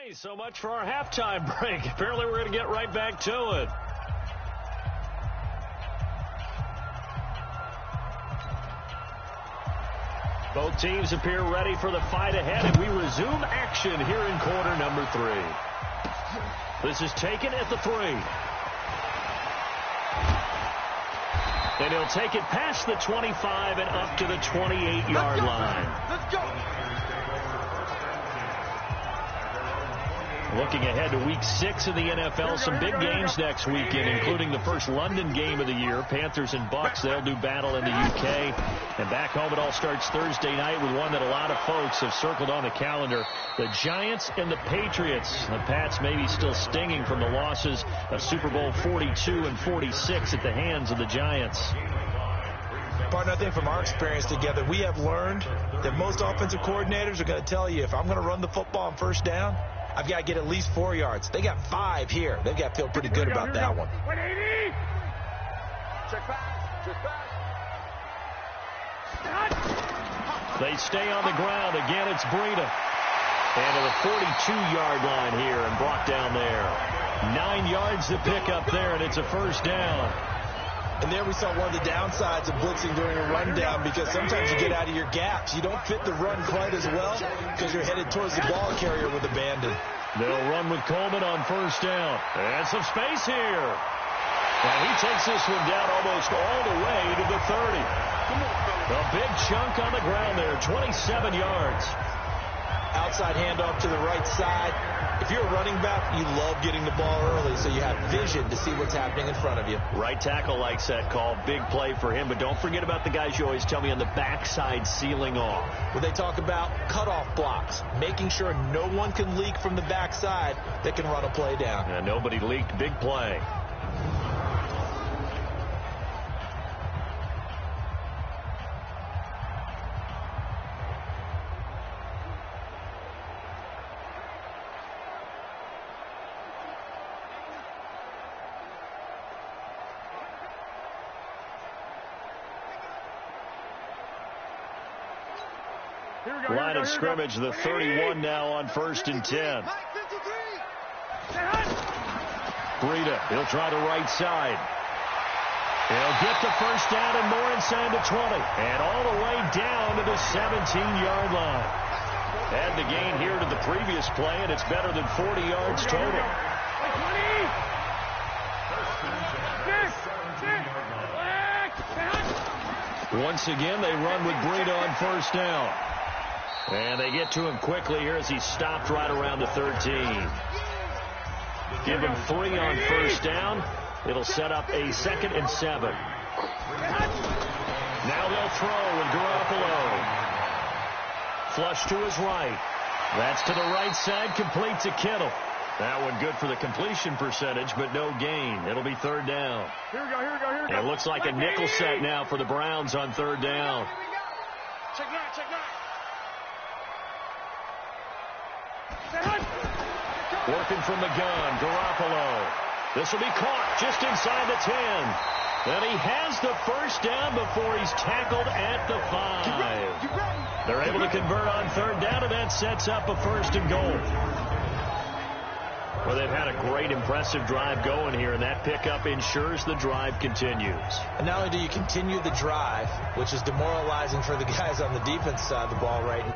Okay, so much for our halftime break. Apparently we're going to get right back to it. Both teams appear ready for the fight ahead, and we resume action here in quarter number 3. This is taken at the 3. And he'll take it past the 25 and up to the 28-yard line. Let's go. Looking ahead to Week 6 of the NFL, some big games next weekend, including the first London game of the year, Panthers and Bucks. They'll do battle in the UK. And back home, it all starts Thursday night with one that a lot of folks have circled on the calendar, the Giants and the Patriots. The Pats may be still stinging from the losses of Super Bowl 42 and 46 at the hands of the Giants. Partner, I think from our experience together, we have learned that most offensive coordinators are going to tell you, if I'm going to run the football on first down, I've got to get at least 4 yards. They got 5 here. They've got to feel pretty good about that one. 180. Check back. They stay on the ground. Again, it's Breida. And to the 42-yard line here and brought down there. 9 yards to pick up there, and it's a first down. And there we saw one of the downsides of blitzing during a rundown, because sometimes you get out of your gaps. You don't fit the run quite as well because you're headed towards the ball carrier with abandon. They'll run with Coleman on first down. And some space here. And he takes this one down almost all the way to the 30. A big chunk on the ground there, 27 yards. Outside handoff to the right side. If you're a running back, you love getting the ball early so you have vision to see what's happening in front of you. Right tackle likes that call. Big play for him. But don't forget about the guys you always tell me on the backside sealing off. When they talk about cutoff blocks, making sure no one can leak from the backside that can run a play down. And nobody leaked. Big play. Line of scrimmage, the 31 now on 1st and 10. Breida, he'll try the right side. He'll get the first down and more inside the 20. And all the way down to the 17-yard line. Add the gain here to the previous play, and it's better than 40 yards total. Once again, they run with Breida on first down. And they get to him quickly here as he stopped right around the 13. Give him 3 on first down. It'll set up a 2nd and 7. Now they'll throw with Garoppolo. Flush to his right. That's to the right side, complete to Kittle. That one good for the completion percentage, but no gain. It'll be 3rd down. Here we go. It looks like a nickel set now for the Browns on 3rd down. Check nine. Working from the gun, Garoppolo. This will be caught just inside the 10. Then he has the first down before he's tackled at the 5. They're able to convert on 3rd down, and that sets up a 1st and goal. Well, they've had a great, impressive drive going here, and that pickup ensures the drive continues. And not only do you continue the drive, which is demoralizing for the guys on the defense side of the ball right now.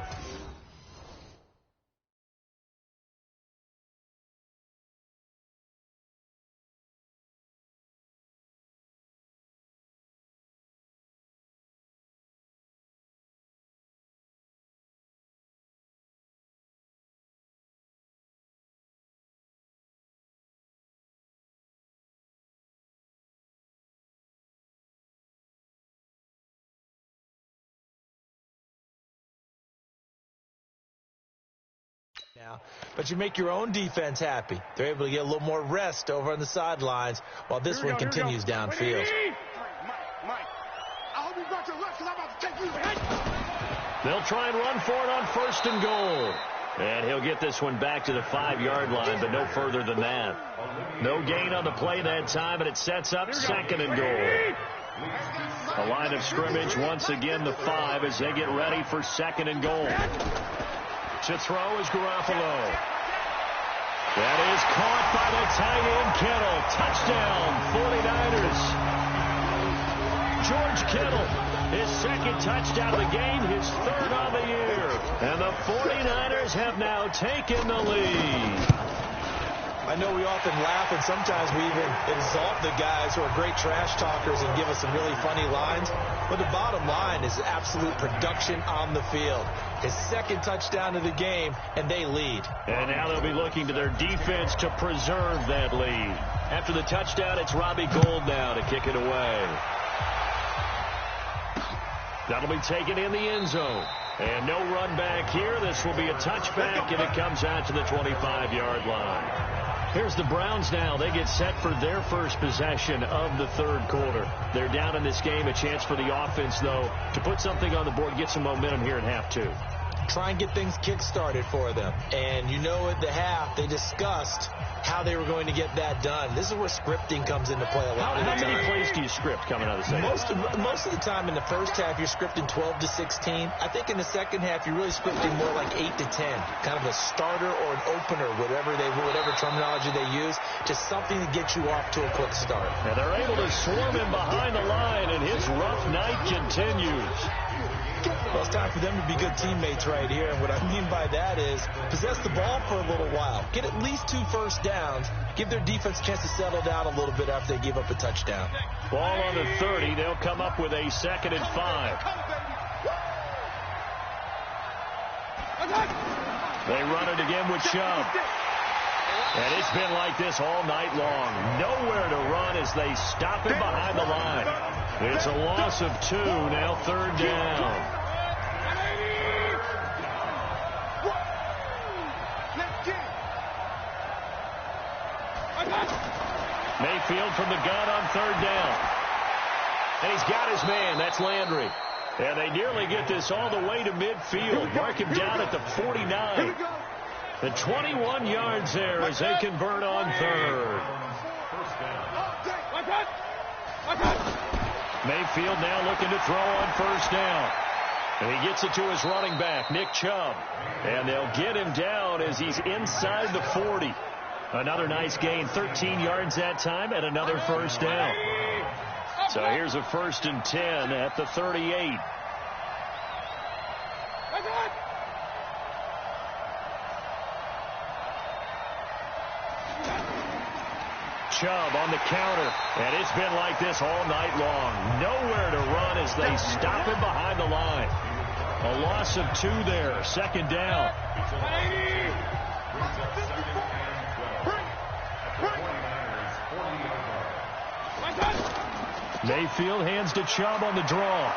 Now, but you make your own defense happy. They're able to get a little more rest over on the sidelines while this one continues downfield. Mike, I hope you got your left, because I'm about to take you. They'll try and run for it on 1st and goal. And he'll get this one back to the 5-yard line, but no further than that. No gain on the play that time, and it sets up 2nd and goal. The line of scrimmage, once again, the 5 as they get ready for 2nd and goal. To throw is Garoppolo. That is caught by the tight end, Kittle. Touchdown, 49ers. George Kittle, his second touchdown of the game, his third on the year. And the 49ers have now taken the lead. I know we often laugh, and sometimes we even exalt the guys who are great trash talkers and give us some really funny lines. But the bottom line is absolute production on the field. His second touchdown of the game, and they lead. And now they'll be looking to their defense to preserve that lead. After the touchdown, it's Robbie Gould now to kick it away. That'll be taken in the end zone. And no run back here. This will be a touchback, and it comes out to the 25-yard line. Here's the Browns now. They get set for their first possession of the third quarter. They're down in this game. A chance for the offense, though, to put something on the board, get some momentum here in half two. Try and get things kick-started for them. And you know at the half, they discussed how they were going to get that done. This is where scripting comes into play a lot of the time. How many plays do you script coming out of the second? Most of the time in the first half, you're scripting 12 to 16. I think in the second half, you're really scripting more like 8 to 10. Kind of a starter or an opener, whatever terminology they use, just something to get you off to a quick start. And they're able to swarm him behind the line, and his rough night continues. Well, it's time for them to be good teammates right here. And what I mean by that is possess the ball for a little while. Get at least 2 first downs. Give their defense a chance to settle down a little bit after they give up a touchdown. Ball on the 30. They'll come up with a 2nd and 5. They run it again with Chubb. And it's been like this all night long. Nowhere to run as they stop him behind the line. It's a loss of 2, now 3rd down. Mayfield from the gun on 3rd down. And he's got his man. That's Landry. And they nearly get this all the way to midfield. Mark him down at the 49. The 21 yards there as they convert on 3rd. Mayfield now looking to throw on 1st down. And he gets it to his running back, Nick Chubb. And they'll get him down as he's inside the 40. Another nice gain, 13 yards that time, and another 1st down. So here's a 1st and 10 at the 38. Chubb on the counter, and it's been like this all night long. Nowhere to run as they stop him behind the line. A loss of 2 there, 2nd down. Mayfield hands to Chubb on the draw.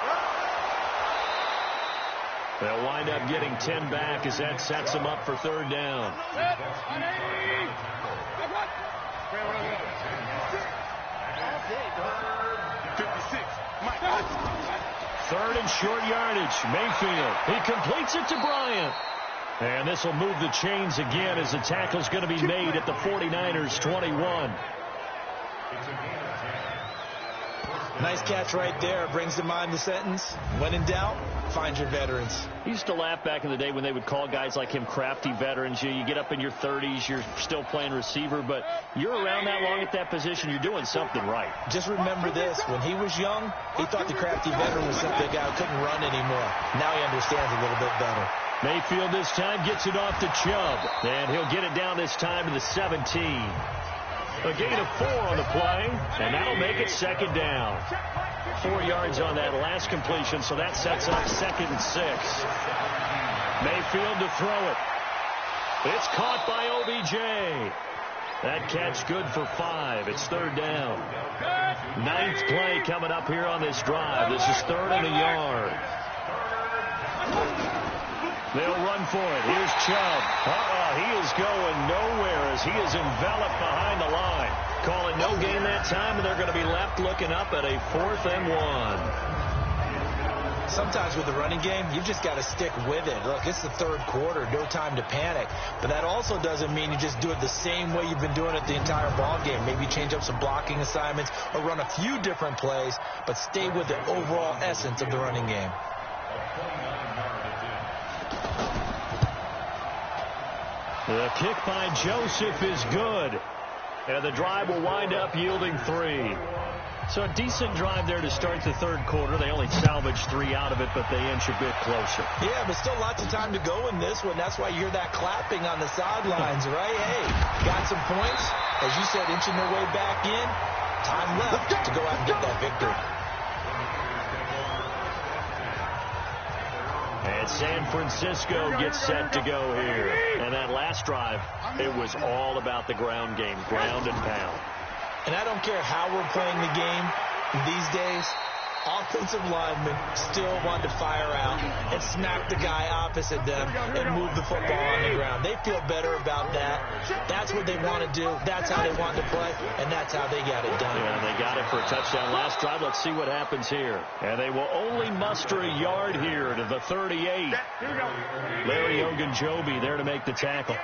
They'll wind up getting 10 back as that sets them up for 3rd down. 3rd and short yardage. Mayfield. He completes it to Bryant. And this will move the chains again as the tackle's going to be made at the 49ers 21. Nice catch right there. Brings to mind the sentence, when in doubt, find your veterans. He used to laugh back in the day when they would call guys like him crafty veterans. You get up in your 30s, you're still playing receiver, but you're around that long at that position, you're doing something right. Just remember this. When he was young, he thought the crafty veteran was simply a guy who couldn't run anymore. Now he understands a little bit better. Mayfield this time gets it off to Chubb, and he'll get it down this time to the 17. A gain of 4 on the play, and that'll make it 2nd down. 4 yards on that last completion, so that sets up 2nd and 6. Mayfield to throw it. It's caught by OBJ. That catch good for 5. It's 3rd down. 9th play coming up here on this drive. This is 3rd and a yard. They'll run for it. Here's Chubb. He is going nowhere as he is enveloped behind the line. Call it no gain that time, and they're going to be left looking up at a 4th and 1. Sometimes with the running game, you've just got to stick with it. Look, it's the 3rd quarter. No time to panic. But that also doesn't mean you just do it the same way you've been doing it the entire ball game. Maybe change up some blocking assignments or run a few different plays, but stay with the overall essence of the running game. The kick by Joseph is good. And the drive will wind up yielding 3. So a decent drive there to start the third quarter. They only salvaged 3 out of it, but they inch a bit closer. Yeah, but still lots of time to go in this one. That's why you hear that clapping on the sidelines, right? Hey, got some points. As you said, inching their way back in. Time left to go out and get that victory. And San Francisco gets set to go here. And that last drive, it was all about the ground game, ground and pound. And I don't care how we're playing the game these days, offensive linemen still want to fire out and smack the guy opposite them and move the football on the ground. They feel better about that. That's what they want to do. That's how they want to play, and that's how they got it done. Yeah, they got it for a touchdown last drive. Let's see what happens here. And they will only muster a yard here to the 38. Larry Ogunjobi there to make the tackle.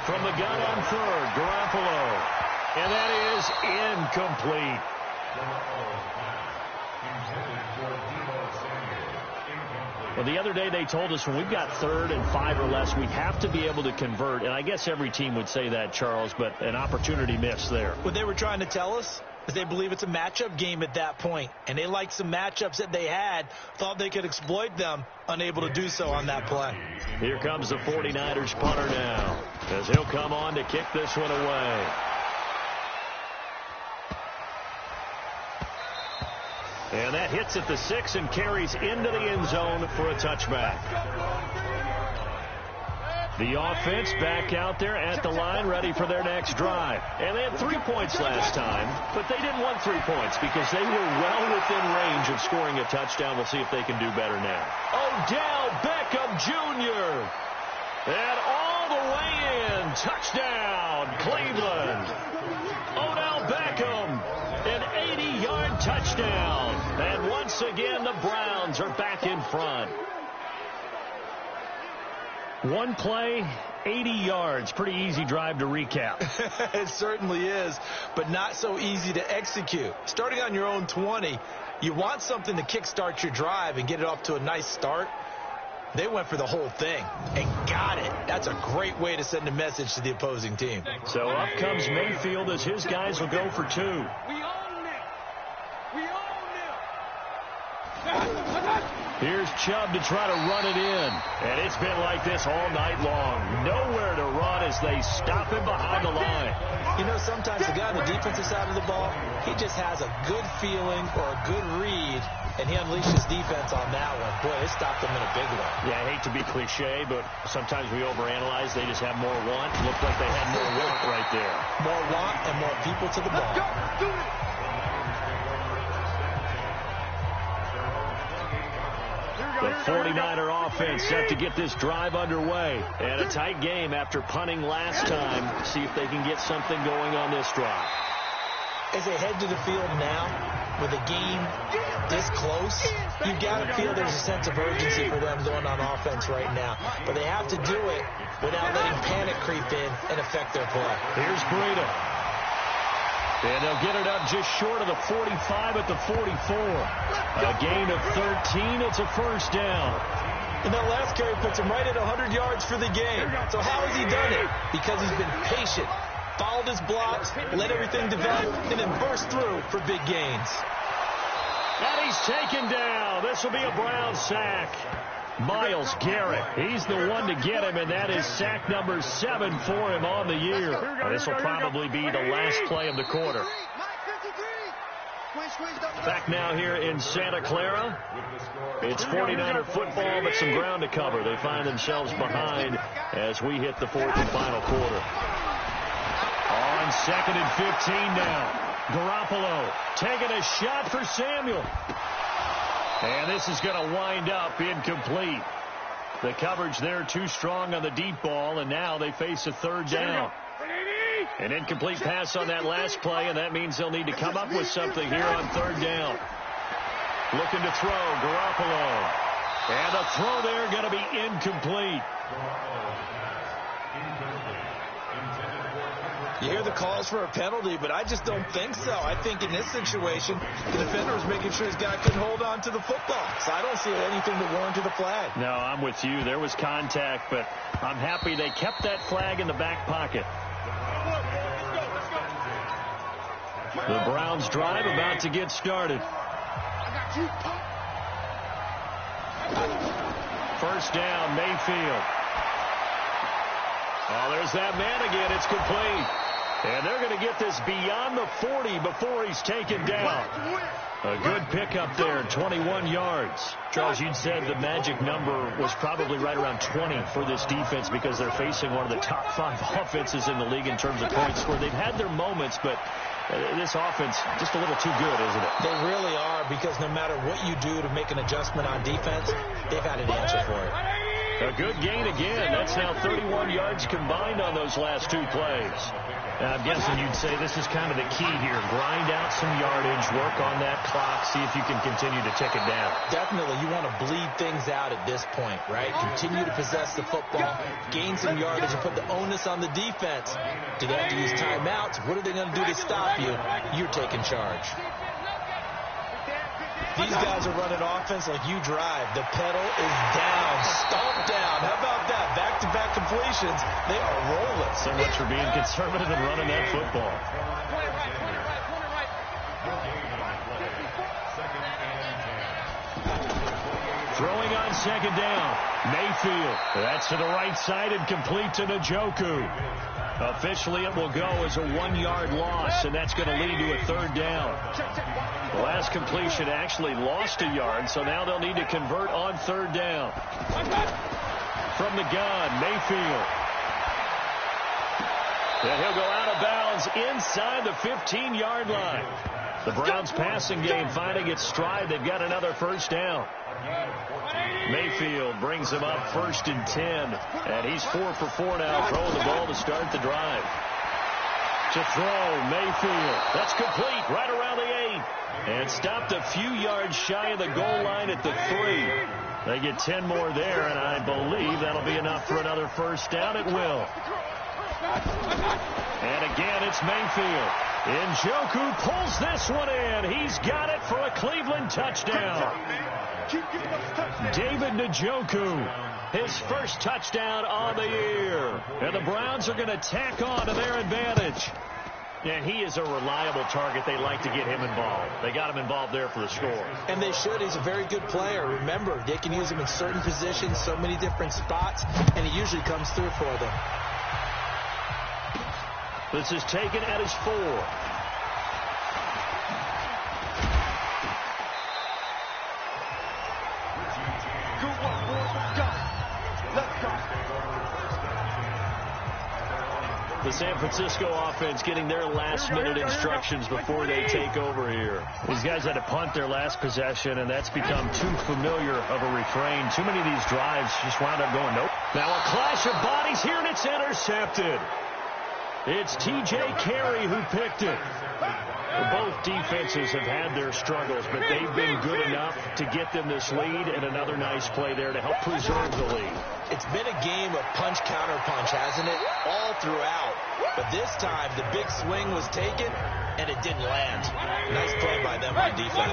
From the gun on third, Garoppolo. And that is incomplete. Well, the other day they told us when we've got 3rd and 5 or less, we have to be able to convert. And I guess every team would say that, Charles, but an opportunity missed there. What they were trying to tell us is they believe it's a matchup game at that point. And they liked some matchups that they had, thought they could exploit them, unable to do so on that play. Here comes the 49ers punter now, as he'll come on to kick this one away. And that hits at the 6 and carries into the end zone for a touchback. The offense back out there at the line, ready for their next drive. And they had 3 points last time, but they didn't want 3 points because they were well within range of scoring a touchdown. We'll see if they can do better now. Odell Beckham Jr. And all the way in. Touchdown, Cleveland. Odell Beckham, an 80-yard touchdown. And once again, the Browns are back in front. One play, 80 yards. Pretty easy drive to recap. It certainly is, but not so easy to execute. Starting on your own 20, you want something to kickstart your drive and get it off to a nice start. They went for the whole thing and got it. That's a great way to send a message to the opposing team. So up comes Mayfield as his guys will go for 2. We own it. We own it. Here's Chubb to try to run it in. And it's been like this all night long. Nowhere to run as they stop him behind the line. You know, sometimes the guy on the defensive side of the ball, he just has a good feeling or a good read, and he unleashes defense on that one. Boy, it stopped them in a big one. Yeah, I hate to be cliche, but sometimes we overanalyze. They just have more want. Looked like they had more want right there. More want and more people to the ball. Let's go. Do it. The 49er offense set to get this drive underway. And a tight game after punting last time. See if they can get something going on this drive. As they head to the field now, with a game this close, you've got to feel there's a sense of urgency for them going on offense right now. But they have to do it without letting panic creep in and affect their play. Here's Breida. And they'll get it up just short of the 45 at the 44. A gain of 13. It's a first down. And that last carry puts him right at 100 yards for the game. So how has he done it? Because he's been patient, followed his blocks, let everything develop, and then burst through for big gains. And he's taken down. This will be a Brown sack. Myles Garrett, he's the one to get him, and that is sack number 7 for him on the year. This will probably be the last play of the quarter. Back now here in Santa Clara. It's 49er football, but some ground to cover. They find themselves behind as we hit the 4th and final quarter. On 2nd and 15 now. Garoppolo taking a shot for Samuel. And this is going to wind up incomplete. The coverage there too strong on the deep ball, and now they face a 3rd down. An incomplete pass on that last play, and that means they'll need to come up with something here on 3rd down. Looking to throw, Garoppolo. And the throw there going to be incomplete. You hear the calls for a penalty, but I just don't think so. I think in this situation, the defender was making sure his guy couldn't hold on to the football. So I don't see anything to warrant the flag. No, I'm with you. There was contact, but I'm happy they kept that flag in the back pocket. The Browns drive about to get started. First down, Mayfield. Oh, there's that man again. It's complete. And they're going to get this beyond the 40 before he's taken down. A good pickup there, 21 yards. Charles, you'd said the magic number was probably right around 20 for this defense because they're facing one of the top 5 offenses in the league in terms of points scored. They've had their moments, but this offense just a little too good, isn't it? They really are, because no matter what you do to make an adjustment on defense, they've had an answer for it. A good gain again. That's now 31 yards combined on those last 2 plays. Now, I'm guessing you'd say this is kind of the key here. Grind out some yardage, work on that clock, see if you can continue to tick it down. Definitely. You want to bleed things out at this point, right? Continue to possess the football, gain some yardage, and put the onus on the defense. Do they have to use timeouts? What are they going to do to stop you? You're taking charge. These guys are running offense like you drive. The pedal is down, stomped down. How about that? Back-to-back completions. They are rolling. So much for being conservative and running that football. Throwing on second down. Mayfield. That's to the right side and complete to Njoku. Officially, it will go as a 1-yard loss, and that's going to lead to a 3rd down. The last completion actually lost a yard, so now they'll need to convert on 3rd down. From the gun, Mayfield. And he'll go out of bounds inside the 15-yard line. The Browns passing game finding its stride. They've got another 1st down. Mayfield brings him up 1st and 10, and he's 4 for 4 now, throwing the ball to start the drive. To throw, Mayfield. That's complete right around the 8, and stopped a few yards shy of the goal line at the 3. They get 10 more there, and I believe that'll be enough for another 1st down. It will. And again, it's Mayfield. Njoku pulls this one in. He's got it for a Cleveland touchdown. David Njoku, his first touchdown on the year. And the Browns are going to tack on to their advantage. And he is a reliable target. They like to get him involved. They got him involved there for the score. And they should. He's a very good player. Remember, they can use him in certain positions, so many different spots, and he usually comes through for them. This is taken at his 4. The San Francisco offense getting their last-minute instructions before they take over here. These guys had to punt their last possession, and that's become too familiar of a refrain. Too many of these drives just wound up going, nope. Now a clash of bodies here, and it's intercepted. It's T.J. Carey who picked it. Both defenses have had their struggles, but they've been good enough to get them this lead, and another nice play there to help preserve the lead. It's been a game of punch-counter-punch, hasn't it? All throughout. But this time, the big swing was taken, and it didn't land. Nice play by them on defense.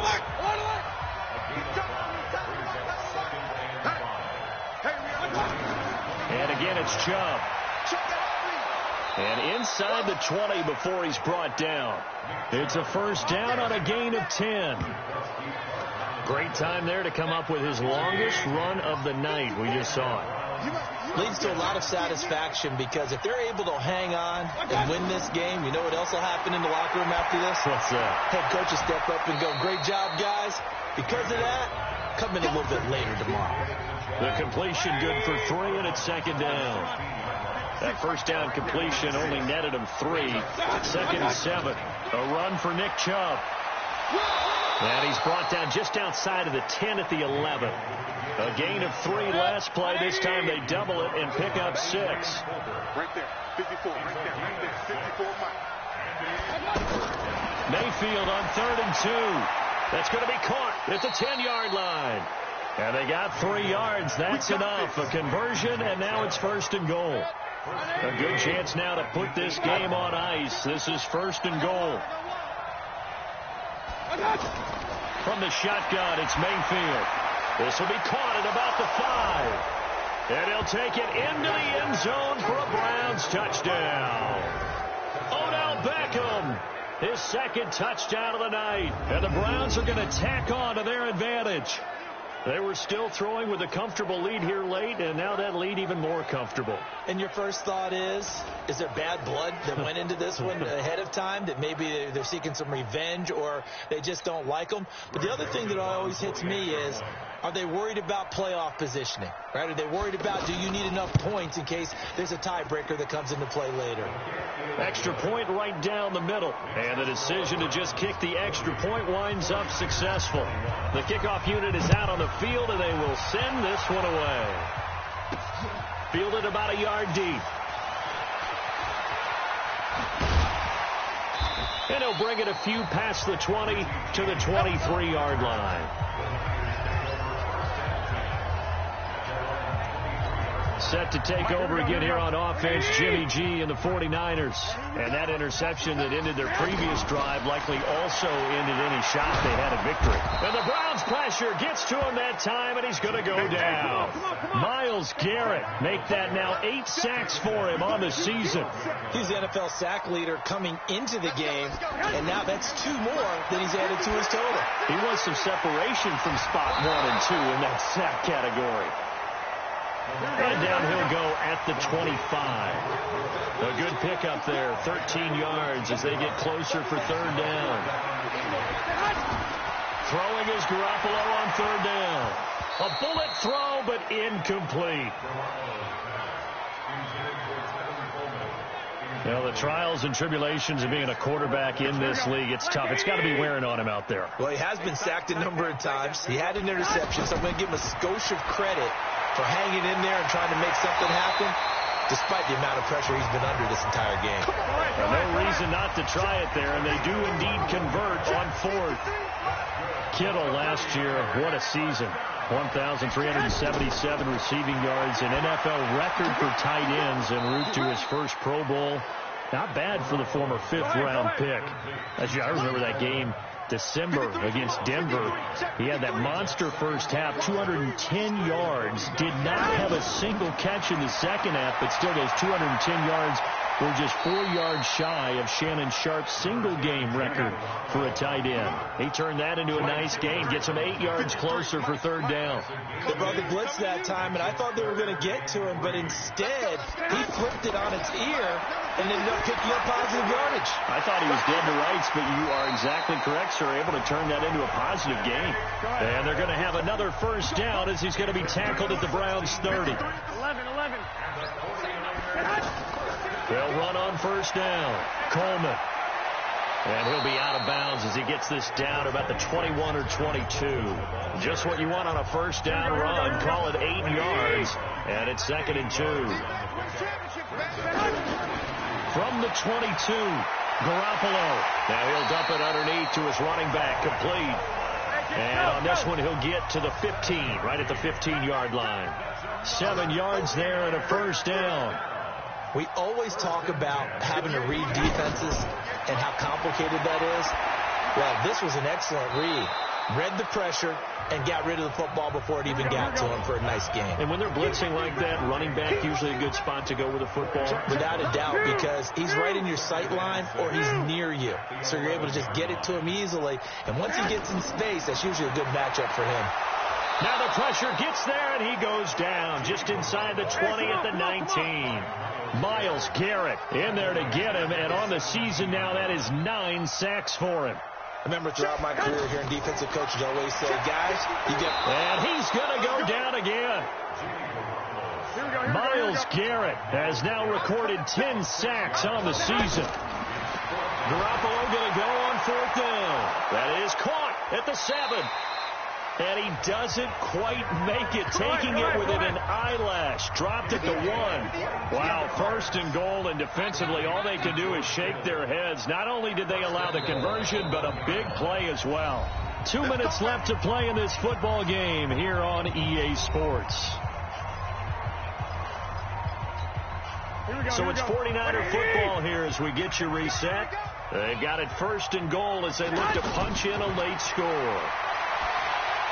And again, it's Chubb. And inside the 20 before he's brought down. It's a 1st down on a gain of 10. Great time there to come up with his longest run of the night. We just saw it. Leads to a lot of satisfaction, because if they're able to hang on and win this game, you know what else will happen in the locker room after this? What's that? Head coach will step up and go, great job, guys. Because of that, come in a little bit later tomorrow. The completion good for 3, and it's 2nd down. That 1st down completion only netted him 3. 2nd and 7. A run for Nick Chubb. And he's brought down just outside of the 10 at the 11. A gain of 3 last play. This time they double it and pick up 6. Right there, 54, right there, 54, Mayfield on 3rd and 2. That's going to be caught at the 10-yard line. And they got 3 yards. That's enough. A conversion, and now it's 1st and goal. A good chance now to put this game on ice. This is 1st and goal. From the shotgun, it's Mayfield. This will be caught at about the 5. And he'll take it into the end zone for a Browns touchdown. Odell Beckham, his 2nd touchdown of the night. And the Browns are going to tack on to their advantage. They were still throwing with a comfortable lead here late, and now that lead even more comfortable. And your first thought is there bad blood that went into this one ahead of time, that maybe they're seeking some revenge or they just don't like them? But the other thing that always hits me is, are they worried about playoff positioning? Right? Are they worried about, do you need enough points in case there's a tiebreaker that comes into play later? Extra point right down the middle. And the decision to just kick the extra point winds up successful. The kickoff unit is out on the field, and they will send this one away. Fielded about a yard deep. And he'll bring it a few past the 20 to the 23-yard line. Set to take over again here on offense, Jimmy G and the 49ers. And that interception that ended their previous drive likely also ended any shot they had at victory. And the Browns pressure gets to him that time, and he's going to go down. Myles Garrett make that now 8 sacks for him on the season. He's the NFL sack leader coming into the game, and now that's 2 more than he's added to his total. He wants some separation from spot 1 and 2 in that sack category. And down he'll go at the 25. A good pickup there, 13 yards as they get closer for 3rd down. Throwing is Garoppolo on 3rd down. A bullet throw, but incomplete. Well, the trials and tribulations of being a quarterback in this league, it's tough. It's got to be wearing on him out there. Well, he has been sacked a number of times. He had an interception, so I'm going to give him a skosh of credit for hanging in there and trying to make something happen, despite the amount of pressure he's been under this entire game. Well, no reason not to try it there, and they do indeed convert on 4th. Kittle last year, what a season. 1,377 receiving yards, an NFL record for tight ends en route to his first Pro Bowl. Not bad for the former 5th-round pick. I remember that game, December against Denver. He had that monster first half, 210 yards. Did not have a single catch in the second half, but still those 210 yards were just 4 yards shy of Shannon Sharp's single-game record for a tight end. He turned that into a nice gain, gets him 8 yards closer for 3rd down. They brought the blitz that time, and I thought they were going to get to him, but instead he flipped it on its ear and ended up picking up positive yardage. I thought he was dead to rights, but you are exactly correct, sir. Able to turn that into a positive gain. And they're going to have another 1st down as he's going to be tackled at the Browns 30. 11. They'll run on 1st down. Coleman. And he'll be out of bounds as he gets this down about the 21 or 22. Just what you want on a 1st down run. Call it 8 yards. And it's 2nd and 2. From the 22, Garoppolo. Now he'll dump it underneath to his running back, complete. And on this one, he'll get to the 15, right at the 15-yard line. 7 yards there and a 1st down. We always talk about having to read defenses and how complicated that is. Well, this was an excellent read. Read the pressure and got rid of the football before it even got to him for a nice game. And when they're blitzing like that, running back usually a good spot to go with the football. Without a doubt, because he's right in your sight line or he's near you. So you're able to just get it to him easily. And once he gets in space, that's usually a good matchup for him. Now the pressure gets there, and he goes down just inside the 20 at the 19. Myles Garrett in there to get him, and on the season now, that is 9 sacks for him. I remember throughout my career here in defensive coaches always say, guys, you get... And he's going to go down again. Myles Garrett has now recorded 10 sacks on the season. Garoppolo going to go on 4th down. That is caught at the 7. And he doesn't quite make it, taking it within an eyelash. Dropped at the 1. Wow, 1st and goal, and defensively all they can do is shake their heads. Not only did they allow the conversion, but a big play as well. 2 minutes left to play in this football game here on EA Sports. So it's 49er football here as we get you reset. They've got it 1st and goal as they look to punch in a late score.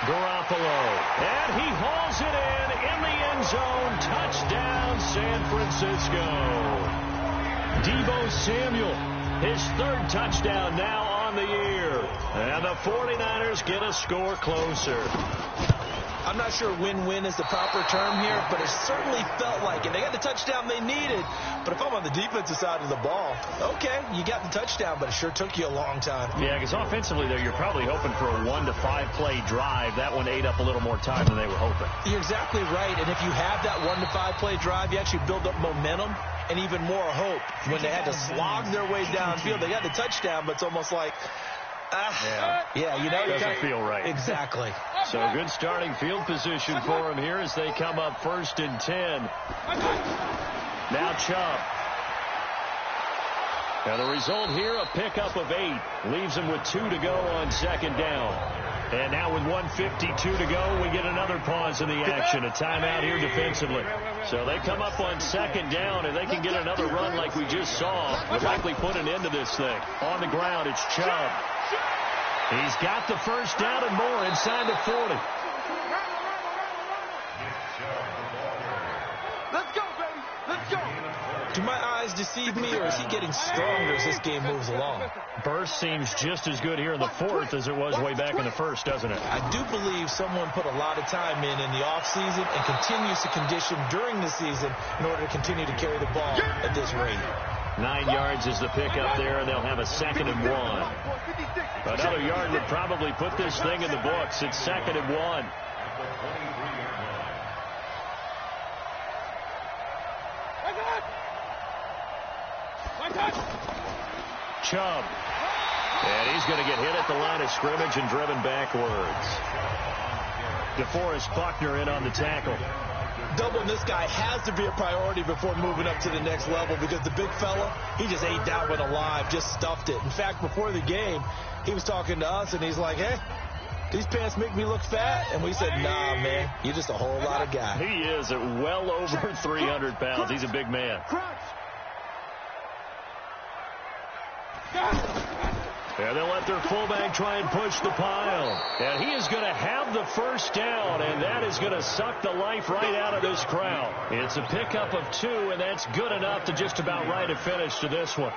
Garoppolo, and he hauls it in the end zone. Touchdown, San Francisco. Deebo Samuel, his 3rd touchdown now on the year. And the 49ers get a score closer. I'm not sure win-win is the proper term here, but it certainly felt like it. They got the touchdown they needed, but if I'm on the defensive side of the ball, okay, you got the touchdown, but it sure took you a long time. Yeah, because offensively, though, you're probably hoping for a 1 to 5 play drive. That one ate up a little more time than they were hoping. You're exactly right, and if you have that 1 to 5 play drive, you actually build up momentum and even more hope. When they had to slog their way downfield, they got the touchdown, but it's almost like, yeah, you know, it doesn't feel right. Exactly. So good starting field position for them here as they come up 1st and 10. Now Chubb. And the result here, a pickup of 8. Leaves them with 2 to go on 2nd down. And now with 1:52 to go, we get another pause in the action. A timeout here defensively. So they come up on 2nd down, and they can get another run like we just saw. Would likely put an end to this thing. On the ground, it's Chubb. He's got the 1st down and more inside the 40. Let's go, baby. Let's go. Do my eyes deceive me, or is he getting stronger as this game moves along? Burst seems just as good here in the 4th as it was way back in the 1st, doesn't it? I do believe someone put a lot of time in the offseason and continues to condition during the season in order to continue to carry the ball at this rate. 9 yards is the pickup there, and they'll have a 2nd and 1. Another yard would probably put this thing in the books. It's 2nd and 1. Chubb. And he's going to get hit at the line of scrimmage and driven backwards. DeForest Buckner in on the tackle. Doubling this guy has to be a priority before moving up to the next level, because the big fella, he just ate that one alive, just stuffed it. In fact, before the game, he was talking to us, and he's like, hey, these pants make me look fat. And we said, nah, man, you're just a whole lot of guy. He is at well over 300 pounds. He's a big man. And they'll let their fullback try and push the pile. And he is going to have the 1st down, and that is going to suck the life right out of this crowd. It's a pickup of 2, and that's good enough to just about write a finish to this one.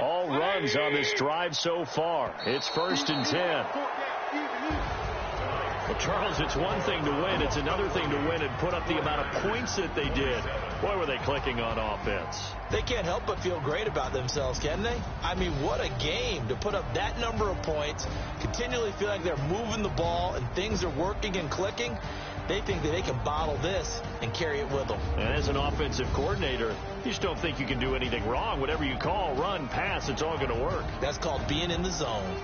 All runs on this drive so far. It's 1st and 10. Well, Charles, it's one thing to win. It's another thing to win and put up the amount of points that they did. Boy, were they clicking on offense. They can't help but feel great about themselves, can they? I mean, what a game to put up that number of points, continually feel like they're moving the ball and things are working and clicking. They think that they can bottle this and carry it with them. And as an offensive coordinator, you just don't think you can do anything wrong. Whatever you call, run, pass, it's all going to work. That's called being in the zone.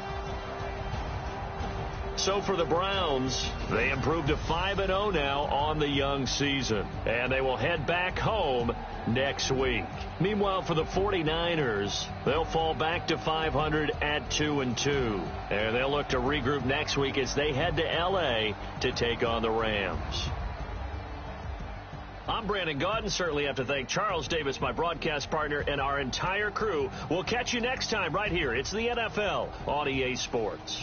So for the Browns, they improved to 5-0 now on the young season. And they will head back home next week. Meanwhile, for the 49ers, they'll fall back to 500 at 2-2. And they'll look to regroup next week as they head to L.A. to take on the Rams. I'm Brandon Gaudin. Certainly have to thank Charles Davis, my broadcast partner, and our entire crew. We'll catch you next time right here. It's the NFL on EA Sports.